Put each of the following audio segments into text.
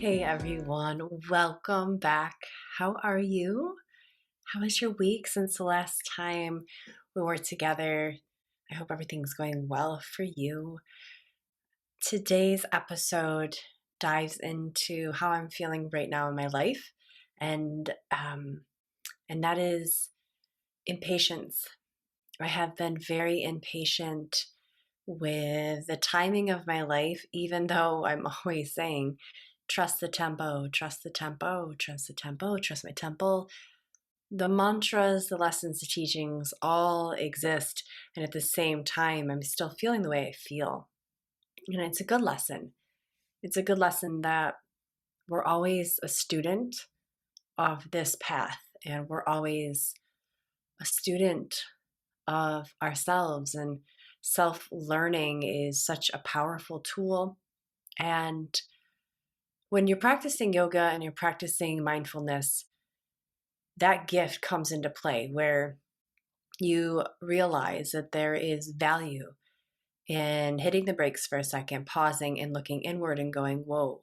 Hey everyone, welcome back. How are you? How was your week since the last time we were together? I hope everything's going well for you. Today's episode dives into how I'm feeling right now in my life, and and that is impatience. I have been very impatient with the timing of my life, even though I'm always saying, trust the tempo, trust the tempo, trust the tempo, trust my tempo. The mantras, the lessons, the teachings all exist. And at the same time, I'm still feeling the way I feel. And it's a good lesson. It's a good lesson that we're always a student of this path, and we're always a student of ourselves. And self learning is such a powerful tool. And when you're practicing yoga and you're practicing mindfulness, that gift comes into play where you realize that there is value in hitting the brakes for a second, pausing and looking inward and going, whoa,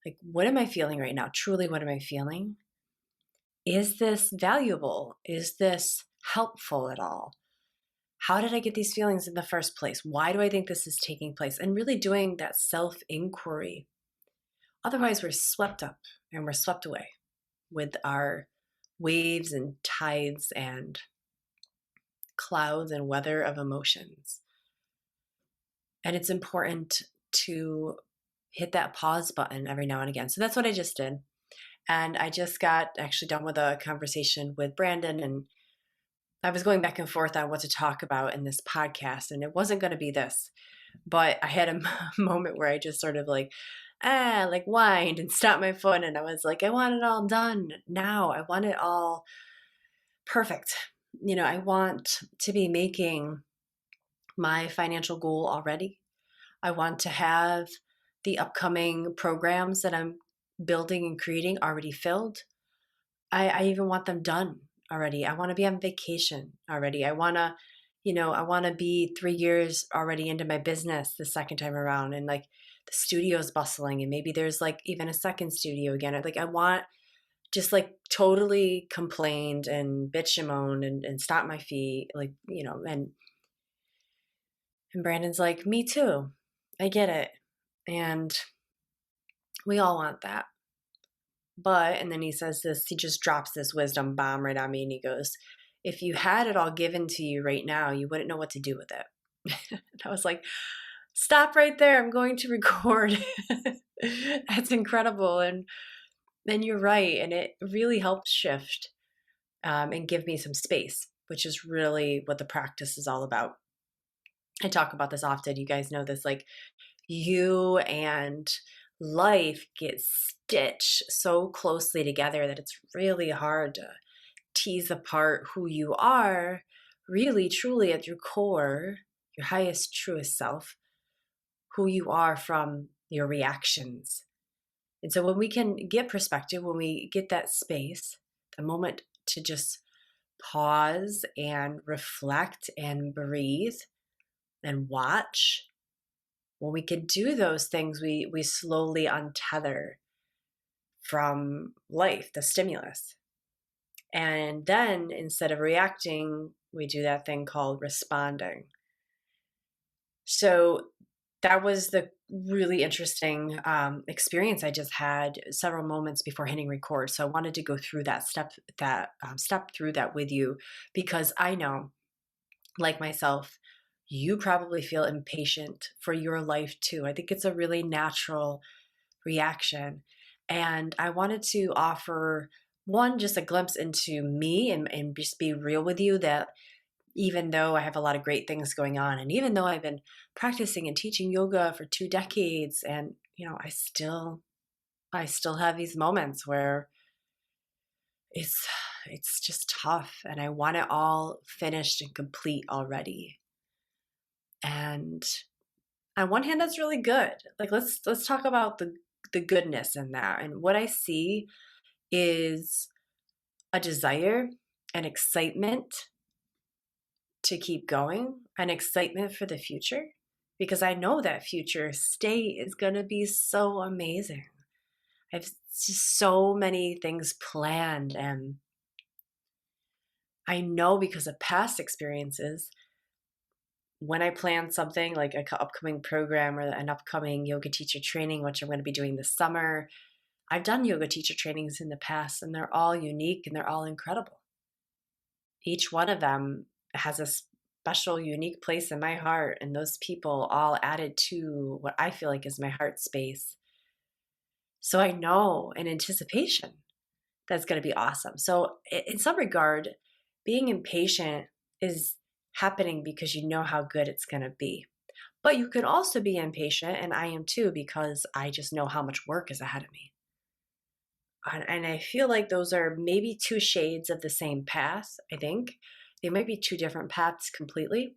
like, what am I feeling right now? Truly, what am I feeling? Is this valuable? Is this helpful at all? How did I get these feelings in the first place? Why do I think this is taking place? And really doing that self inquiry. Otherwise, we're swept up and we're swept away with our waves and tides and clouds and weather of emotions. And it's important to hit that pause button every now and again. So that's what I just did. And I just got actually done with a conversation with Brandon, and I was going back and forth on what to talk about in this podcast, and it wasn't going to be this, but I had a moment where I just sort of like whined and stopped my foot, and I was like, I want it all done now. I want it all perfect. I want to be making my financial goal already. I want to have the upcoming programs that I'm building and creating already filled. I even want them done already. I want to be on vacation already. I want to be 3 years already into my business the second time around, and like the studio's bustling, and maybe there's like even a second studio again. Like I want just like totally complained and bitch and moan and stomp my feet, and Brandon's like, me too. I get it. And we all want that. But, and then he says this, he just drops this wisdom bomb right on me, and he goes, if you had it all given to you right now, you wouldn't know what to do with it. And I was like, stop right there. I'm going to record. That's incredible. And then you're right. And it really helped shift and give me some space, which is really what the practice is all about. I talk about this often. You guys know this, like you and life get stitched so closely together that it's really hard to tease apart who you are, really, truly at your core, your highest, truest self, who you are from your reactions. And so when we can get perspective, when we get that space, the moment to just pause and reflect and breathe and watch, when we can do those things, we slowly untether from life, the stimulus. And then instead of reacting, we do that thing called responding. So that was the really interesting experience I just had several moments before hitting record. So I wanted to go through that step through that with you, because I know, like myself, you probably feel impatient for your life too. I think it's a really natural reaction. And I wanted to offer one, just a glimpse into me, and just be real with you that even though I have a lot of great things going on, and even though I've been practicing and teaching yoga for 2 decades, and I still have these moments where it's just tough, and I want it all finished and complete already. And on one hand, that's really good. Like let's talk about the goodness in that. And what I see is a desire, an excitement to keep going, an excitement for the future, because I know that future state is going to be so amazing. I have just so many things planned, and I know because of past experiences, when I plan something like an upcoming program or an upcoming yoga teacher training, which I'm going to be doing this summer, I've done yoga teacher trainings in the past and they're all unique and they're all incredible. Each one of them has a special, unique place in my heart, and those people all added to what I feel like is my heart space. So I know in anticipation that's going to be awesome. So, in some regard, being impatient is happening because you know how good it's going to be. But you can also be impatient, and I am too, because I just know how much work is ahead of me. And I feel like those are maybe two shades of the same path, I think. They might be two different paths completely,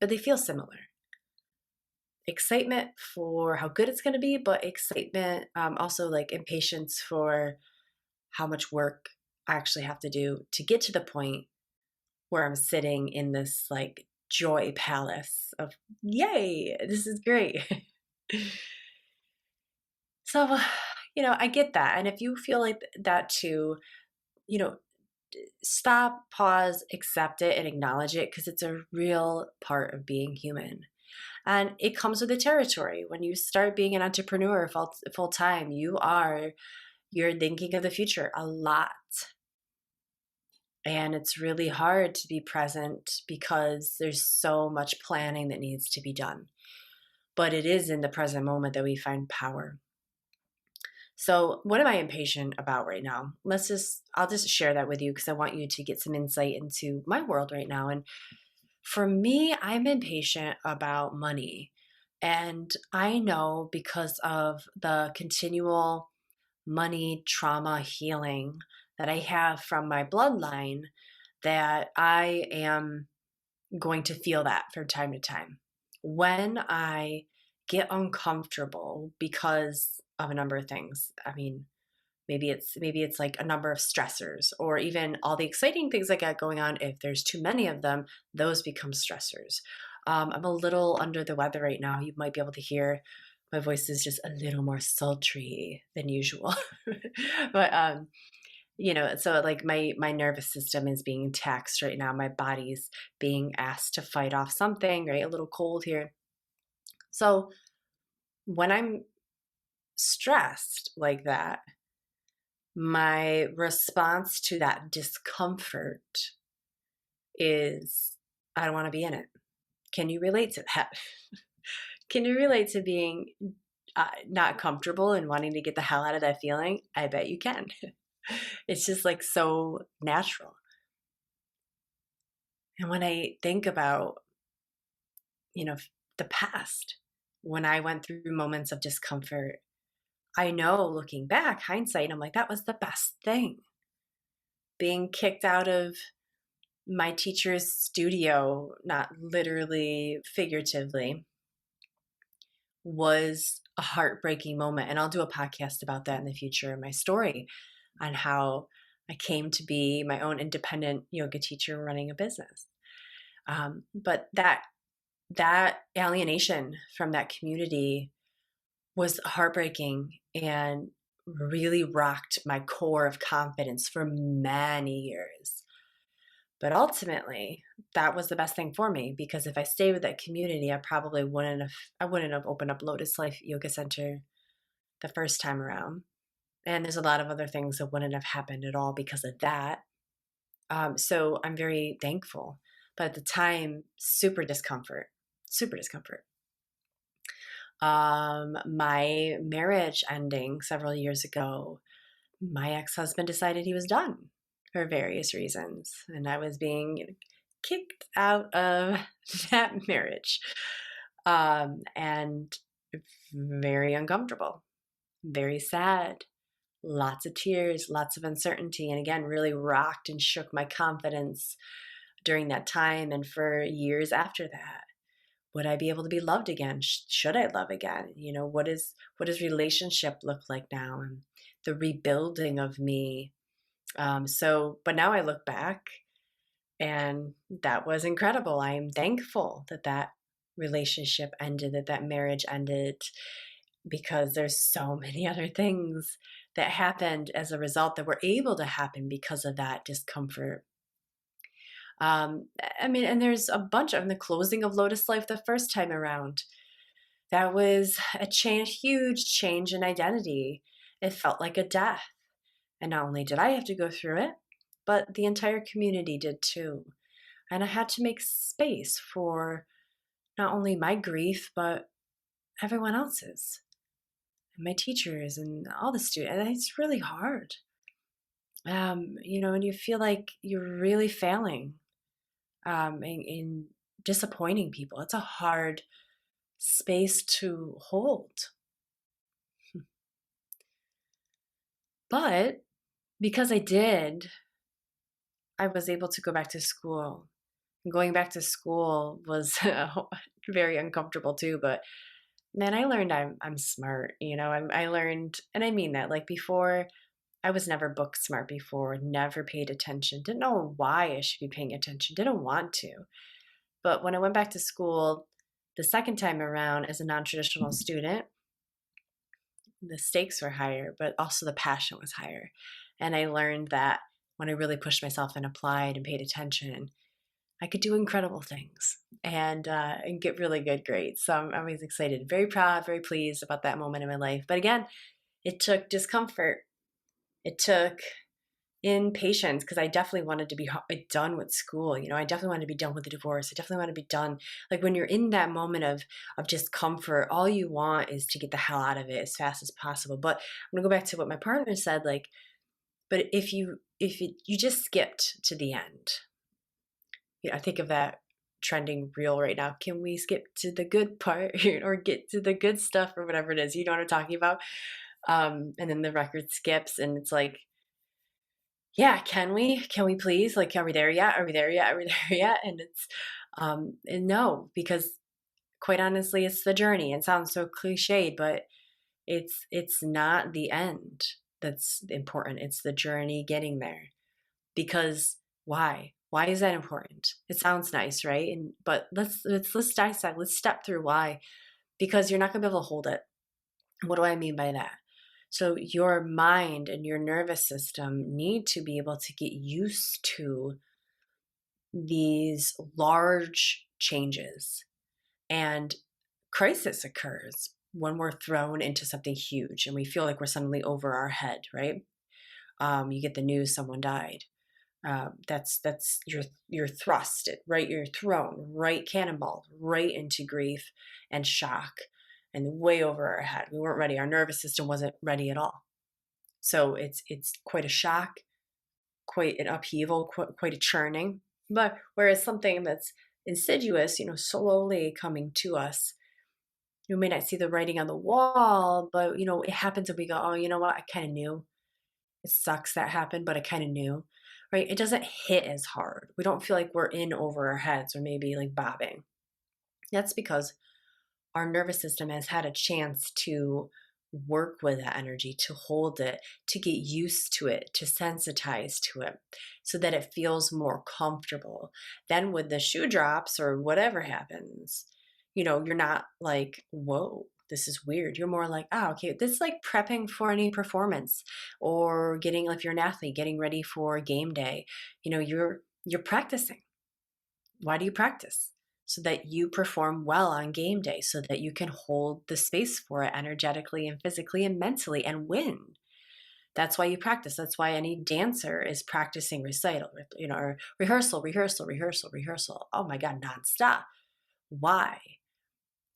but they feel similar. Excitement for how good it's going to be, but excitement, also like impatience for how much work I actually have to do to get to the point where I'm sitting in this like joy palace of, yay, this is great. So, I get that. And if you feel like that too, you know, stop, pause, accept it, and acknowledge it because it's a real part of being human. And it comes with the territory. When you start being an entrepreneur full time, you're thinking of the future a lot. And it's really hard to be present because there's so much planning that needs to be done. But it is in the present moment that we find power. So, what am I impatient about right now? I'll just share that with you because I want you to get some insight into my world right now. And for me, I'm impatient about money. And I know because of the continual money trauma healing that I have from my bloodline that I am going to feel that from time to time. When I get uncomfortable because of a number of things. I mean, maybe it's like a number of stressors or even all the exciting things I got going on. If there's too many of them, those become stressors. I'm a little under the weather right now. You might be able to hear my voice is just a little more sultry than usual. But so like my nervous system is being taxed right now. My body's being asked to fight off something, right? A little cold here. So when I'm stressed like that, my response to that discomfort is, I don't want to be in it. Can you relate to that? Can you relate to being not comfortable and wanting to get the hell out of that feeling? I bet you can. It's just like so natural. And when I think about, you know, the past, when I went through moments of discomfort, I know looking back, hindsight, I'm like, that was the best thing. Being kicked out of my teacher's studio, not literally, figuratively, was a heartbreaking moment. And I'll do a podcast about that in the future, my story on how I came to be my own independent yoga teacher running a business. But that alienation from that community was heartbreaking and really rocked my core of confidence for many years. But ultimately, that was the best thing for me because if I stayed with that community, I wouldn't have opened up Lotus Life Yoga Center the first time around. And there's a lot of other things that wouldn't have happened at all because of that. So I'm very thankful. But at the time, super discomfort, super discomfort. My marriage ending several years ago, my ex-husband decided he was done for various reasons, and I was being kicked out of that marriage, and very uncomfortable, very sad, lots of tears, lots of uncertainty, and again, really rocked and shook my confidence during that time and for years after that. Would I be able to be loved again? Should I love again? What does relationship look like now? And the rebuilding of me. But now I look back and that was incredible. I am thankful that relationship ended, that marriage ended. because there's so many other things that happened as a result that were able to happen because of that discomfort. I mean, and there's a bunch of the closing of Lotus Life the first time around. That was a change, huge change in identity. It felt like a death. And not only did I have to go through it, but the entire community did too. And I had to make space for not only my grief, but everyone else's, and my teachers and all the students. And it's really hard, and you feel like you're really failing in disappointing people. It's a hard space to hold. But because I did, I was able to go back to school. Going back to school was very uncomfortable too, but man, I learned I'm smart. I learned, and I mean that. Like before, I was never book smart before. Never paid attention. Didn't know why I should be paying attention. Didn't want to. But when I went back to school the second time around as a non-traditional student, the stakes were higher, but also the passion was higher. And I learned that when I really pushed myself and applied and paid attention, I could do incredible things and get really good grades. So I'm always excited, very proud, very pleased about that moment in my life. But again, it took discomfort. It took impatience because I definitely wanted to be done with school. I definitely wanted to be done with the divorce. I definitely want to be done. Like when you're in that moment of discomfort, all you want is to get the hell out of it as fast as possible. But I'm gonna go back to what my partner said. Like, but if you just skipped to the end, I think of that trending reel right now. Can we skip to the good part or get to the good stuff or whatever it is? You know what I'm talking about? And then the record skips and it's like, yeah, can we? Can we please? Like, are we there yet? Are we there yet? Are we there yet? And no, because quite honestly, it's the journey. It sounds so cliched, but it's not the end that's important. It's the journey getting there. Because why? Why is that important? It sounds nice, right? But let's dissect. Let's step through why. Because you're not gonna be able to hold it. What do I mean by that? So your mind and your nervous system need to be able to get used to these large changes. And crisis occurs when we're thrown into something huge and we feel like we're suddenly over our head, right? You get the news someone died. That's you're thrusted, right? You're thrown right, cannonballed right into grief and shock, and way over our head. We weren't ready. Our nervous system wasn't ready at all. So it's quite a shock, quite an upheaval, quite a churning. But whereas something that's insidious, slowly coming to us, you may not see the writing on the wall, but it happens and we go, oh, you know what? I kind of knew. It sucks that happened, but I kind of knew, right? It doesn't hit as hard. We don't feel like we're in over our heads or maybe like bobbing. That's because our nervous system has had a chance to work with that energy, to hold it, to get used to it, to sensitize to it so that it feels more comfortable. Then when the shoe drops or whatever happens, you're not like, whoa, this is weird. You're more like, oh, okay, this is like prepping for any performance or getting, if you're an athlete, getting ready for game day. You're practicing. Why do you practice? So that you perform well on game day, so that you can hold the space for it energetically and physically and mentally and win. That's why you practice. That's why any dancer is practicing recital, or rehearsal, rehearsal, rehearsal, rehearsal. Oh my God, nonstop. Why?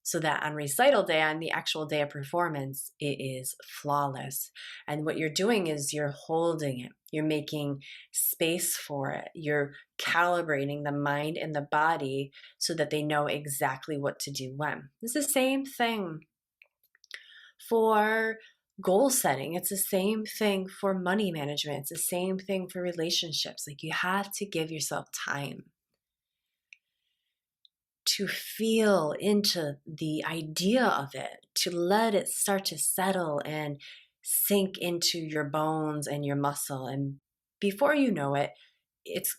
So that on recital day, on the actual day of performance, it is flawless. And what you're doing is you're holding it. You're making space for it. You're calibrating the mind and the body so that they know exactly what to do when. It's the same thing for goal setting. It's the same thing for money management. It's the same thing for relationships. Like you have to give yourself time to feel into the idea of it, to let it start to settle and sink into your bones and your muscle. And before you know it,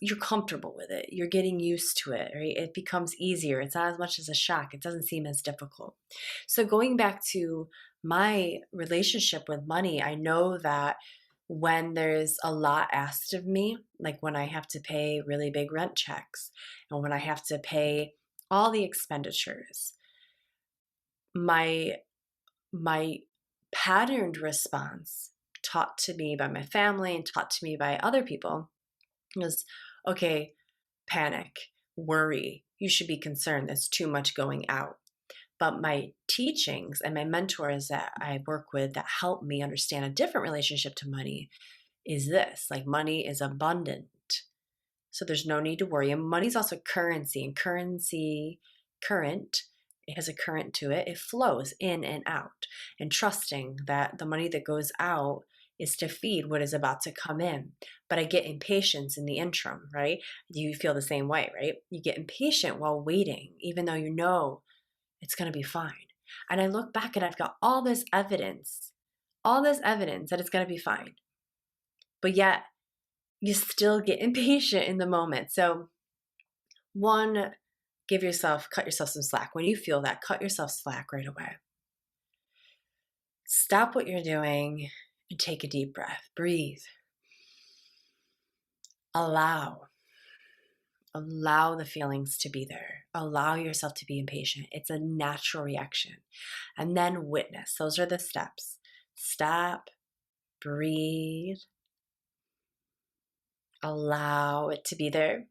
you're comfortable with it. You're getting used to it, right? It becomes easier. It's not as much as a shock. It doesn't seem as difficult. So going back to my relationship with money, I know that when there's a lot asked of me, like when I have to pay really big rent checks and when I have to pay all the expenditures, my my patterned response taught to me by my family and taught to me by other people was, okay, panic, worry, you should be concerned. There's too much going out. But my teachings and my mentors that I work with that help me understand a different relationship to money is this, like money is abundant. So there's no need to worry. And money's also currency, and current, it has a current to it. It flows in and out. And trusting that the money that goes out is to feed what is about to come in. But I get impatience in the interim, right? You feel the same way, right? You get impatient while waiting, even though you know it's going to be fine. And I look back and I've got all this evidence that it's going to be fine. But yet you still get impatient in the moment. So one, cut yourself some slack. When you feel that, cut yourself slack right away. Stop what you're doing and take a deep breath. Breathe. Allow the feelings to be there. Allow yourself to be impatient. It's a natural reaction. And then witness. Those are the steps. Stop, breathe, allow it to be there,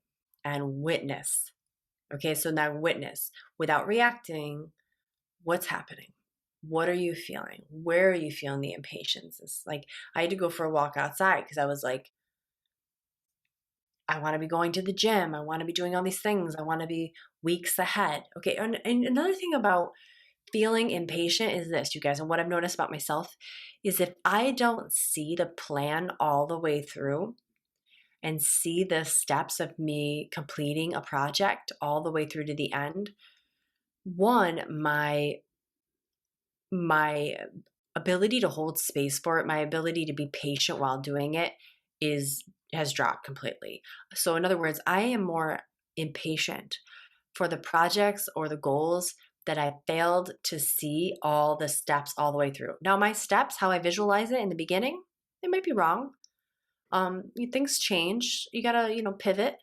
and witness. Okay, so now witness without reacting. What's happening? What are you feeling? Where are you feeling the impatience? It's like I had to go for a walk outside because I was like, I want to be going to the gym. I want to be doing all these things. I want to be weeks ahead. Okay, and another thing about feeling impatient is this, you guys, and what I've noticed about myself is if I don't see the plan all the way through and see the steps of me completing a project all the way through to the end, one, my ability to hold space for it, my ability to be patient while doing it has dropped completely. So in other words, I am more impatient for the projects or the goals that I failed to see all the steps all the way through. Now my steps, how I visualize it in the beginning, they might be wrong. Things change. You gotta, pivot,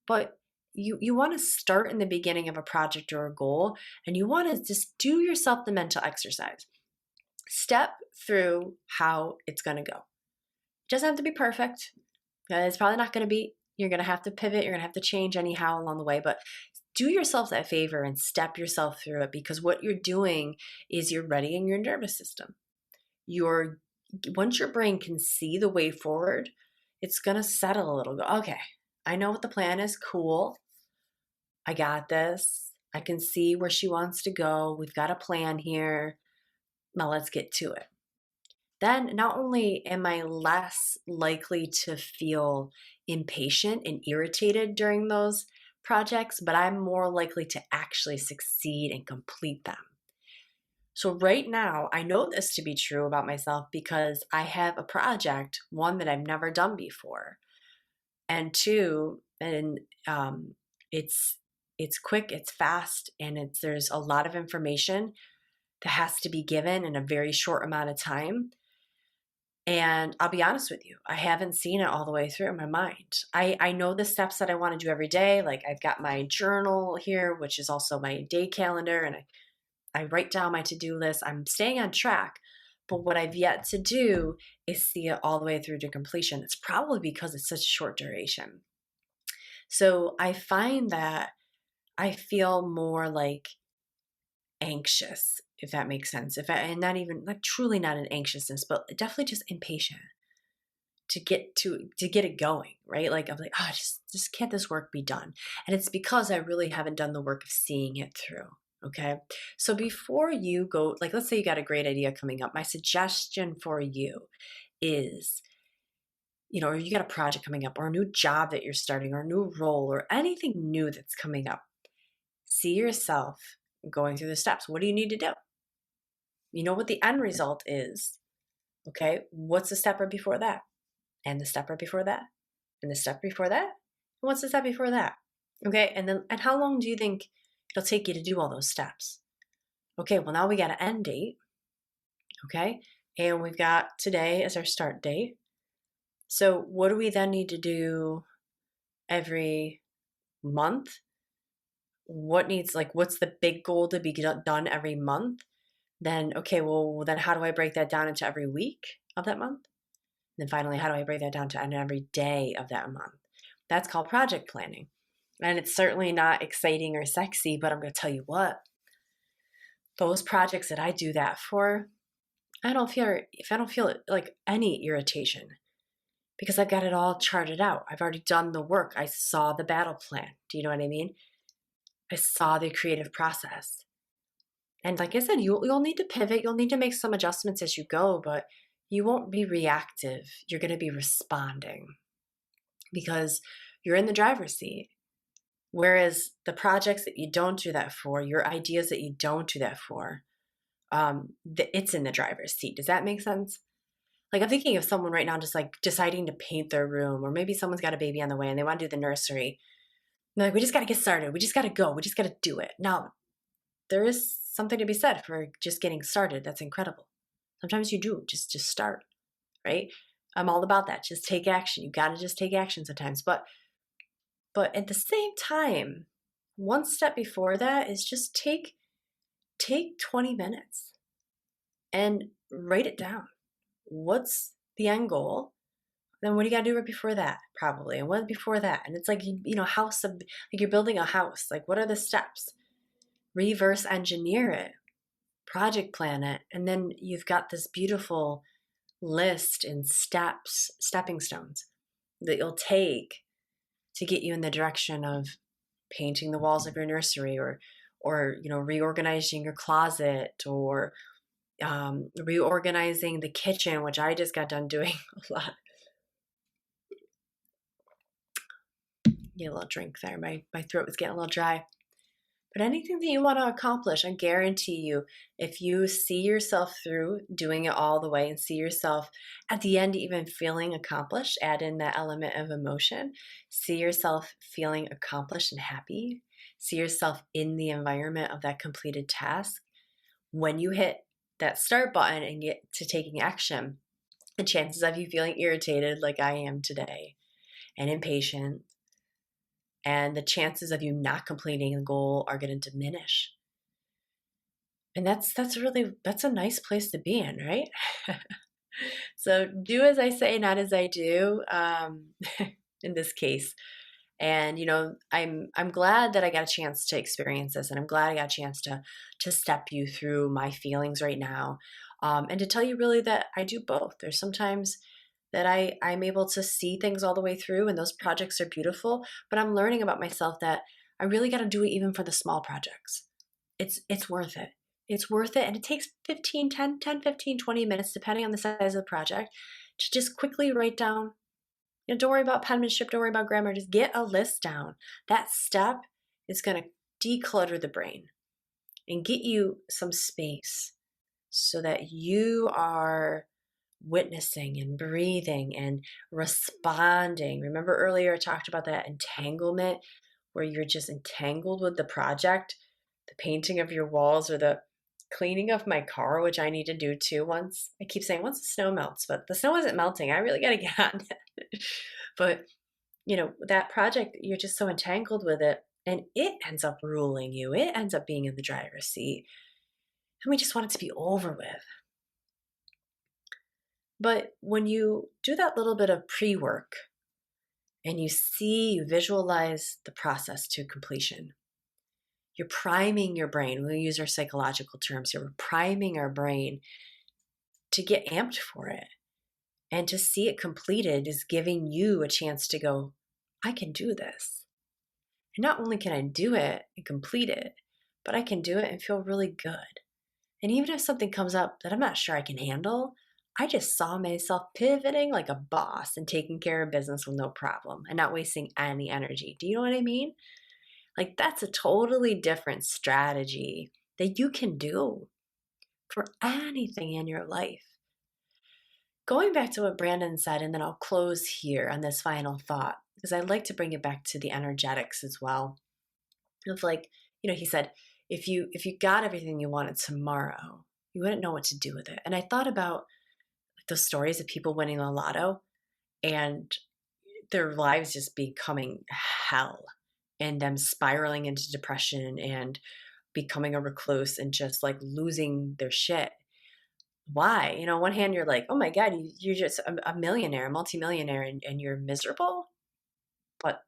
but you want to start in the beginning of a project or a goal, and you want to just do yourself the mental exercise. Step through how it's going to go. It doesn't have to be perfect. It's probably not going to be. You're going to have to pivot. You're going to have to change anyhow along the way, but do yourself that favor and step yourself through it, because what you're doing is you're readying your nervous system. Once your brain can see the way forward, it's going to settle a little. Go, okay, I know what the plan is. Cool. I got this. I can see where she wants to go. We've got a plan here. Now let's get to it. Then not only am I less likely to feel impatient and irritated during those projects, but I'm more likely to actually succeed and complete them. So right now, I know this to be true about myself because I have a project, one that I've never done before, and two, and it's quick, it's fast, and there's a lot of information that has to be given in a very short amount of time. And I'll be honest with you, I haven't seen it all the way through in my mind. I know the steps that I want to do every day. Like I've got my journal here, which is also my day calendar, and I write down my to-do list. I'm staying on track. But what I've yet to do is see it all the way through to completion. It's probably because it's such a short duration. So I find that I feel more like anxious, if that makes sense. And not even like truly not an anxiousness, but definitely just impatient to get it going, right? Like I'm like, oh, just can't this work be done? And it's because I really haven't done the work of seeing it through. Okay. So before you go, like, let's say you got a great idea coming up, my suggestion for you is, or you got a project coming up or a new job that you're starting or a new role or anything new that's coming up. See yourself going through the steps. What do you need to do? You know what the end result is. Okay. What's the step right before that? And the step right before that? And the step before that? And what's the step before that? Okay, and how long do you think it'll take you to do all those steps? Okay, well now we got an end date, okay? And we've got today as our start date. So what do we then need to do every month? What's the big goal to be done every month? Then, okay, well, then how do I break that down into every week of that month? And then finally, how do I break that down to every day of that month? That's called project planning. And it's certainly not exciting or sexy, but I'm going to tell you what, those projects that I do that for, I don't feel like any irritation because I've got it all charted out. I've already done the work. I saw the battle plan. Do you know what I mean? I saw the creative process. And like I said, you'll need to pivot. You'll need to make some adjustments as you go, but you won't be reactive. You're going to be responding because you're in the driver's seat. Whereas the projects that you don't do that for, your ideas that you don't do that for, it's in the driver's seat. Does that make sense? Like I'm thinking of someone right now just like deciding to paint their room, or maybe someone's got a baby on the way and they want to do the nursery. And they're like, we just got to get started. We just got to go. We just got to do it. Now, there is something to be said for just getting started. That's incredible. Sometimes you do just start, right? I'm all about that. Just take action. You got to just take action sometimes. But at the same time, one step before that is just take 20 minutes and write it down. What's the end goal? Then what do you got to do right before that? Probably. And what before that? And it's like, like you're building a house. Like, what are the steps? Reverse engineer it, project plan it, and then you've got this beautiful list and stepping stones that you'll take to get you in the direction of painting the walls of your nursery, or reorganizing your closet, or reorganizing the kitchen, which I just got done doing a lot. Get a little drink there. My throat was getting a little dry. But anything that you want to accomplish, I guarantee you, if you see yourself through doing it all the way and see yourself at the end even feeling accomplished, add in that element of emotion, see yourself feeling accomplished and happy, see yourself in the environment of that completed task. When you hit that start button and get to taking action, the chances of you feeling irritated like I am today and impatient, and the chances of you not completing the goal are going to diminish. And that's a nice place to be in, right? So do as I say, not as I do, in this case. And I'm glad that I got a chance to experience this, and I'm glad I got a chance to step you through my feelings right now, and to tell you really that I do both. There's sometimes that I'm able to see things all the way through, and those projects are beautiful, but I'm learning about myself that I really got to do it even for the small projects. It's worth it. It's worth it, and it takes 15, 20 minutes, depending on the size of the project, to just quickly write down. Don't worry about penmanship, don't worry about grammar, just get a list down. That step is going to declutter the brain and get you some space so that you are witnessing and breathing and responding. Remember earlier I talked about that entanglement where you're just entangled with the project, the painting of your walls, or the cleaning of my car, which I need to do too. I keep saying once the snow melts, but the snow isn't melting. I really got to get on it. But that project, you're just so entangled with it, and it ends up ruling you. It ends up being in the driver's seat, and we just want it to be over with. But when you do that little bit of pre-work and you visualize the process to completion, you're priming your brain. We'll use our psychological terms here. We're priming our brain to get amped for it. And to see it completed is giving you a chance to go, I can do this. And not only can I do it and complete it, but I can do it and feel really good. And even if something comes up that I'm not sure I can handle, I just saw myself pivoting like a boss and taking care of business with no problem and not wasting any energy. Do you know what I mean? Like that's a totally different strategy that you can do for anything in your life. going back to what Brandon said, and then I'll close here on this final thought, because I'd like to bring it back to the energetics as well. Of like, he said, if you got everything you wanted tomorrow, you wouldn't know what to do with it. And I thought about like those stories of people winning the lotto and their lives just becoming hell and them spiraling into depression and becoming a recluse and just like losing their shit. Why? On one hand, you're like, oh my God, you're just a millionaire, a multimillionaire, and you're miserable. But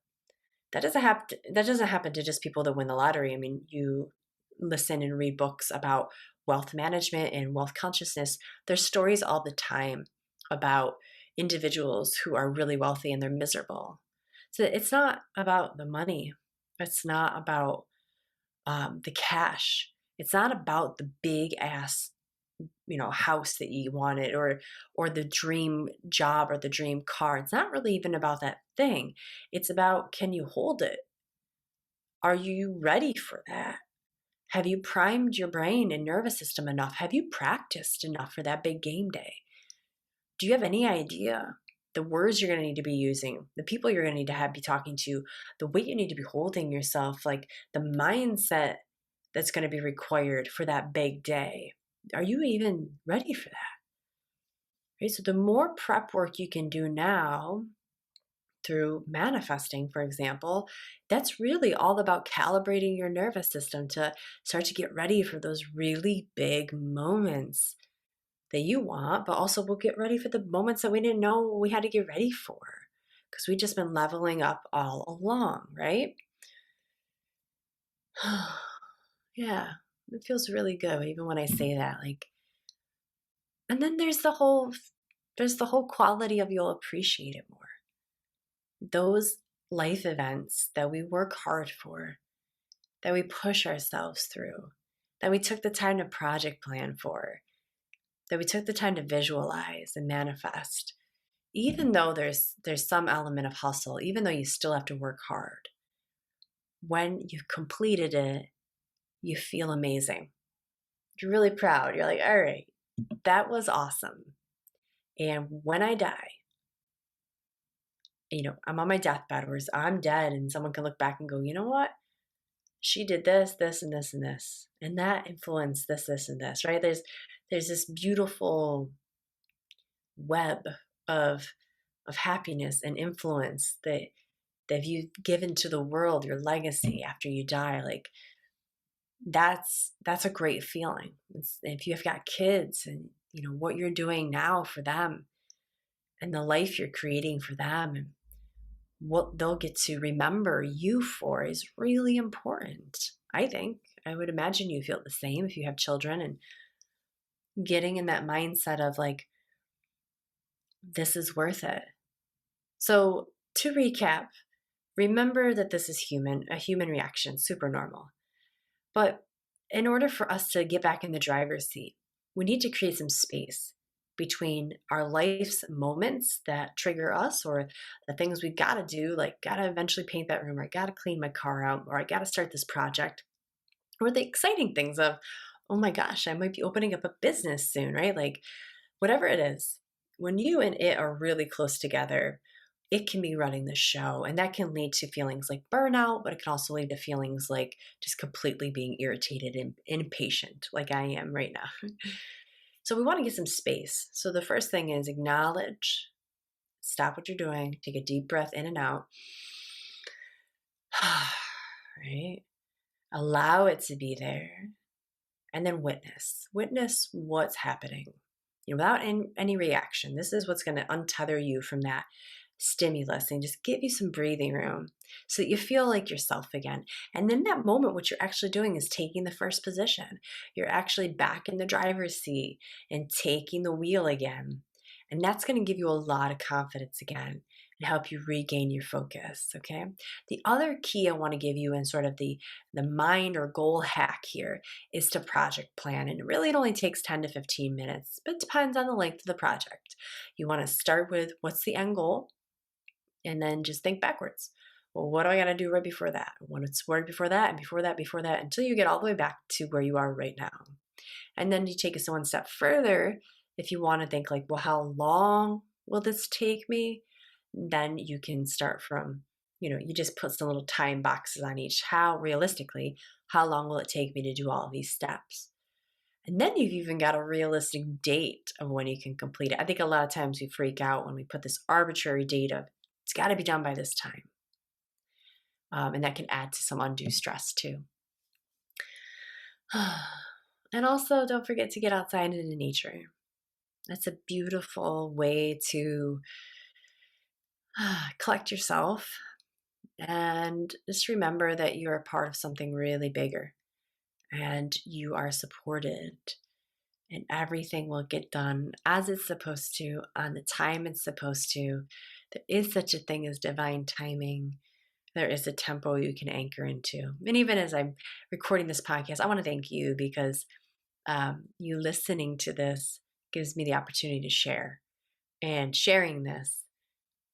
that doesn't happen to just people that win the lottery. I mean, you listen and read books about wealth management and wealth consciousness. There's stories all the time about individuals who are really wealthy and they're miserable. So it's not about the money. It's not about the cash. It's not about the big ass house that you wanted, or the dream job or the dream car. It's not really even about that thing. It's about, can you hold it? Are you ready for that? Have you primed your brain and nervous system enough? Have you practiced enough for that big game day? Do you have any idea the words you're going to need to be using, the people you're going to need to be talking to, the way you need to be holding yourself, like the mindset that's going to be required for that big day? Are you even ready for that? Right? So the more prep work you can do now through manifesting, for example, that's really all about calibrating your nervous system to start to get ready for those really big moments that you want, but also we'll get ready for the moments that we didn't know we had to get ready for because we've just been leveling up all along, right? Yeah, it feels really good even when I say that. Like, and then there's the whole quality of you'll appreciate it more. Those life events that we work hard for, that we push ourselves through, that we took the time to project plan for, that we took the time to visualize and manifest, even though there's some element of hustle, even though you still have to work hard, when you've completed it, you feel amazing. You're really proud. You're like, all right, that was awesome. And when I die, I'm on my deathbed, or I'm dead, and someone can look back and go, you know what? She did this, this, and this, and this, and that influenced this, this, and this, right? There's this beautiful web of happiness and influence that you've given to the world, your legacy after you die. Like that's a great feeling. If you've got kids and what you're doing now for them and the life you're creating for them and what they'll get to remember you for is really important. I would imagine you feel the same if you have children, and getting in that mindset of like, this is worth it. So to recap, remember that this is a human reaction, super normal. But in order for us to get back in the driver's seat, we need to create some space between our life's moments that trigger us, or the things we've got to do, like got to eventually paint that room, or I got to clean my car out, or I got to start this project, or the exciting things of, oh my gosh, I might be opening up a business soon, right? Like whatever it is, when you and it are really close together, it can be running the show. And that can lead to feelings like burnout, but it can also lead to feelings like just completely being irritated and impatient, like I am right now. So we want to get some space. So the first thing is acknowledge, stop what you're doing, take a deep breath in and out. Right? Allow it to be there. And then witness what's happening, without any reaction. This is what's going to untether you from that stimulus and just give you some breathing room so that you feel like yourself again. And then that moment, what you're actually doing is taking the first position. You're actually back in the driver's seat and taking the wheel again. And that's going to give you a lot of confidence again and help you regain your focus, okay? The other key I want to give you in sort of the mind or goal hack here is to project plan. And really it only takes 10 to 15 minutes, but it depends on the length of the project. You want to start with what's the end goal? And then just think backwards. Well, what do I got to do right before that? What's right before that, and before that, until you get all the way back to where you are right now. And then you take us one step further If you want to think like, well, how long will this take me? Then you can start from, you just put some little time boxes on each. How realistically, how long will it take me to do all of these steps? And then you've even got a realistic date of when you can complete it. I think a lot of times we freak out when we put this arbitrary date of it's got to be done by this time. And that can add to some undue stress too. And also, don't forget to get outside into nature. That's a beautiful way to collect yourself and just remember that you're a part of something really bigger and you are supported and everything will get done as it's supposed to on the time it's supposed to. There is such a thing as divine timing. There is a tempo you can anchor into. And even as I'm recording this podcast, I want to thank you because you listening to this gives me the opportunity to share. And sharing this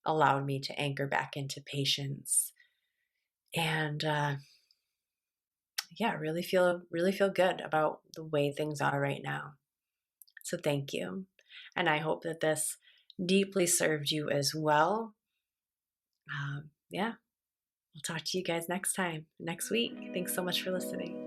allowed me to anchor back into patience and yeah, really feel good about the way things are right now. So thank you. And I hope that this deeply served you as well. Yeah, we'll talk to you guys next time, next week. Thanks so much for listening.